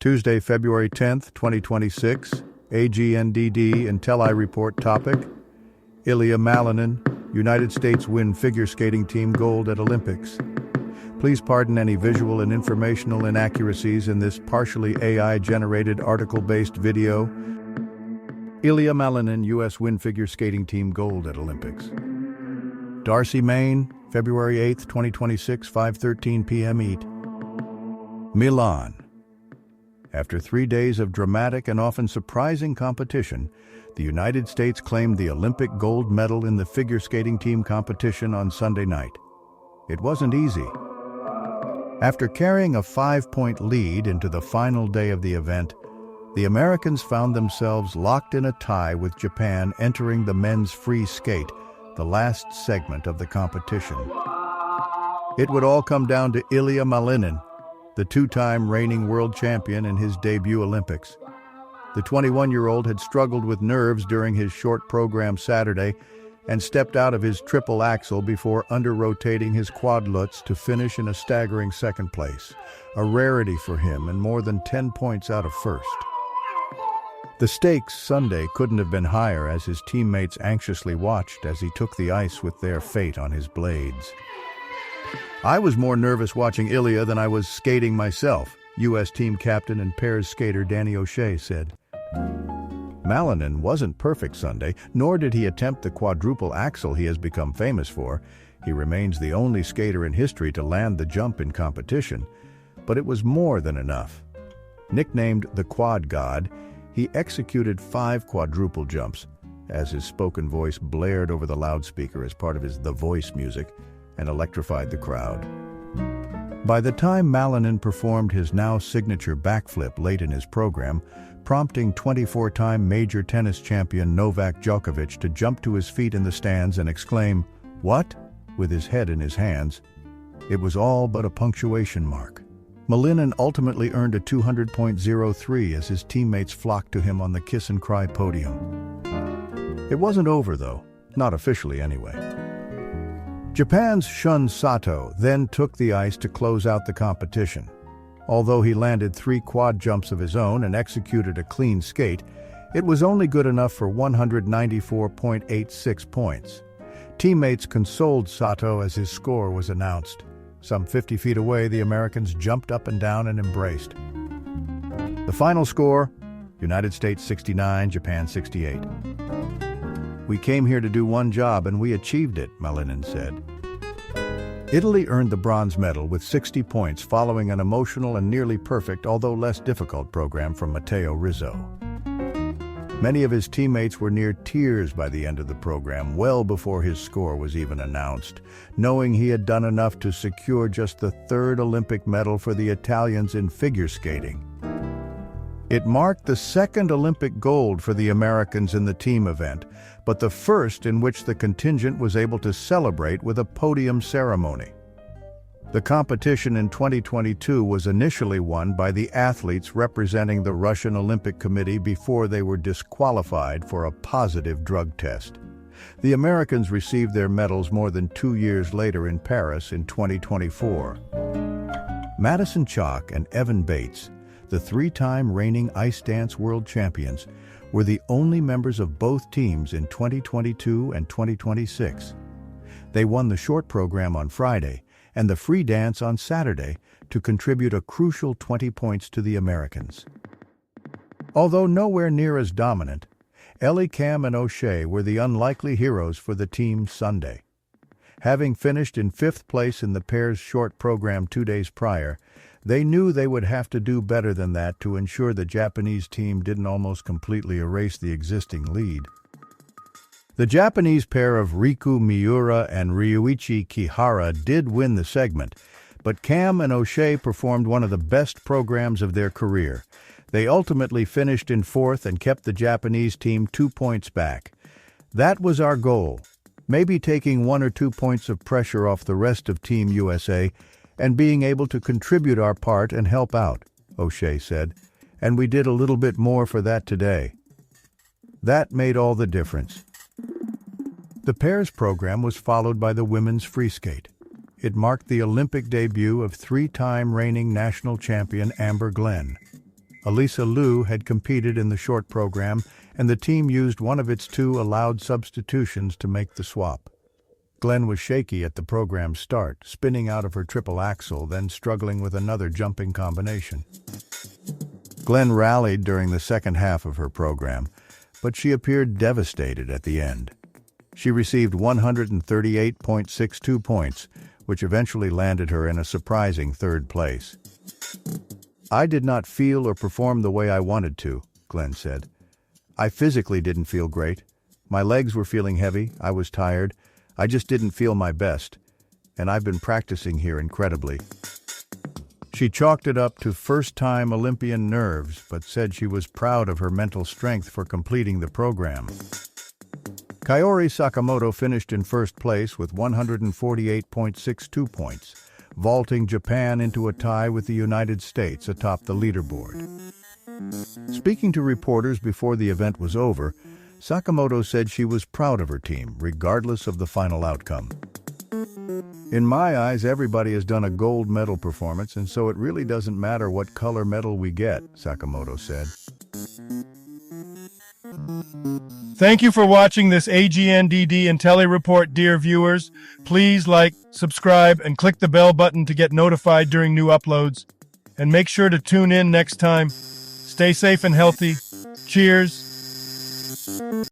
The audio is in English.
Tuesday, February 10th, 2026, AGNDD Intelli Report topic, Ilia Malinin, United States win figure skating team gold at Olympics. Please pardon any visual and informational inaccuracies in this partially AI-generated article-based video. Ilia Malinin, U.S. win figure skating team gold at Olympics. Darcy, Maine, February 8th, 2026, 5:13 p.m. ET. Milan. After 3 days of dramatic and often surprising competition, the United States claimed the Olympic gold medal in the figure skating team competition on Sunday night. It wasn't easy. After carrying a 5-point lead into the final day of the event, the Americans found themselves locked in a tie with Japan entering the men's free skate, the last segment of the competition. It would all come down to Ilia Malinin, the two-time reigning world champion in his debut Olympics. The 21-year-old had struggled with nerves during his short program Saturday and stepped out of his triple axel before under-rotating his quadlutes to finish in a staggering second place, a rarity for him and more than 10 points out of first. The stakes Sunday couldn't have been higher as his teammates anxiously watched as he took the ice with their fate on his blades. "I was more nervous watching Ilia than I was skating myself," U.S. team captain and pairs skater Danny O'Shea said. Malinin wasn't perfect Sunday, nor did he attempt the quadruple axel he has become famous for. He remains the only skater in history to land the jump in competition, but it was more than enough. Nicknamed the Quad God, he executed 5 quadruple jumps, as his spoken voice blared over the loudspeaker as part of his The Voice music, and electrified the crowd. By the time Malinin performed his now signature backflip late in his program, prompting 24-time major tennis champion Novak Djokovic to jump to his feet in the stands and exclaim, "What?" with his head in his hands, it was all but a punctuation mark. Malinin ultimately earned a 200.03 as his teammates flocked to him on the kiss and cry podium. It wasn't over though, not officially anyway. Japan's Shun Sato then took the ice to close out the competition. Although he landed 3 quad jumps of his own and executed a clean skate, it was only good enough for 194.86 points. Teammates consoled Sato as his score was announced. Some 50 feet away, the Americans jumped up and down and embraced. The final score, United States 69, Japan 68. "We came here to do one job and we achieved it," Malinin said. Italy earned the bronze medal with 60 points following an emotional and nearly perfect, although less difficult, program from Matteo Rizzo. Many of his teammates were near tears by the end of the program, well before his score was even announced, knowing he had done enough to secure just the 3rd Olympic medal for the Italians in figure skating. It marked the 2nd Olympic gold for the Americans in the team event, but the first in which the contingent was able to celebrate with a podium ceremony. The competition in 2022 was initially won by the athletes representing the Russian Olympic Committee before they were disqualified for a positive drug test. The Americans received their medals more than 2 years later in Paris in 2024. Madison Chock and Evan Bates, the 3-time reigning ice dance world champions, were the only members of both teams in 2022 and 2026. They won the short program on Friday and the free dance on Saturday to contribute a crucial 20 points to the Americans. Although nowhere near as dominant, Ellie, Cam, and O'Shea were the unlikely heroes for the team Sunday. Having finished in 5th place in the pair's short program 2 days prior, they knew they would have to do better than that to ensure the Japanese team didn't almost completely erase the existing lead. The Japanese pair of Riku Miura and Ryuichi Kihara did win the segment, but Cam and O'Shea performed one of the best programs of their career. They ultimately finished in 4th and kept the Japanese team 2 points back. "That was our goal, maybe taking 1 or 2 points of pressure off the rest of Team USA and being able to contribute our part and help out," O'Shea said, "and we did a little bit more for that today. That made all the difference." The pairs program was followed by the women's free skate. It marked the Olympic debut of 3-time reigning national champion Amber Glenn. Elisa Liu had competed in the short program, and the team used one of its 2 allowed substitutions to make the swap. Glenn was shaky at the program's start, spinning out of her triple axel, then struggling with another jumping combination. Glenn rallied during the second half of her program, but she appeared devastated at the end. She received 138.62 points, which eventually landed her in a surprising 3rd place. "I did not feel or perform the way I wanted to," Glenn said. "I physically didn't feel great. My legs were feeling heavy, I was tired, I just didn't feel my best, and I've been practicing here incredibly." She chalked it up to first-time Olympian nerves, but said she was proud of her mental strength for completing the program. Kaori Sakamoto finished in first place with 148.62 points, vaulting Japan into a tie with the United States atop the leaderboard. Speaking to reporters before the event was over, Sakamoto said she was proud of her team, regardless of the final outcome. "In my eyes, everybody has done a gold medal performance, and so it really doesn't matter what color medal we get," Sakamoto said. Thank you for watching this AGNDD and Tele Report, dear viewers. Please like, subscribe, and click the bell button to get notified during new uploads. And make sure to tune in next time. Stay safe and healthy. Cheers.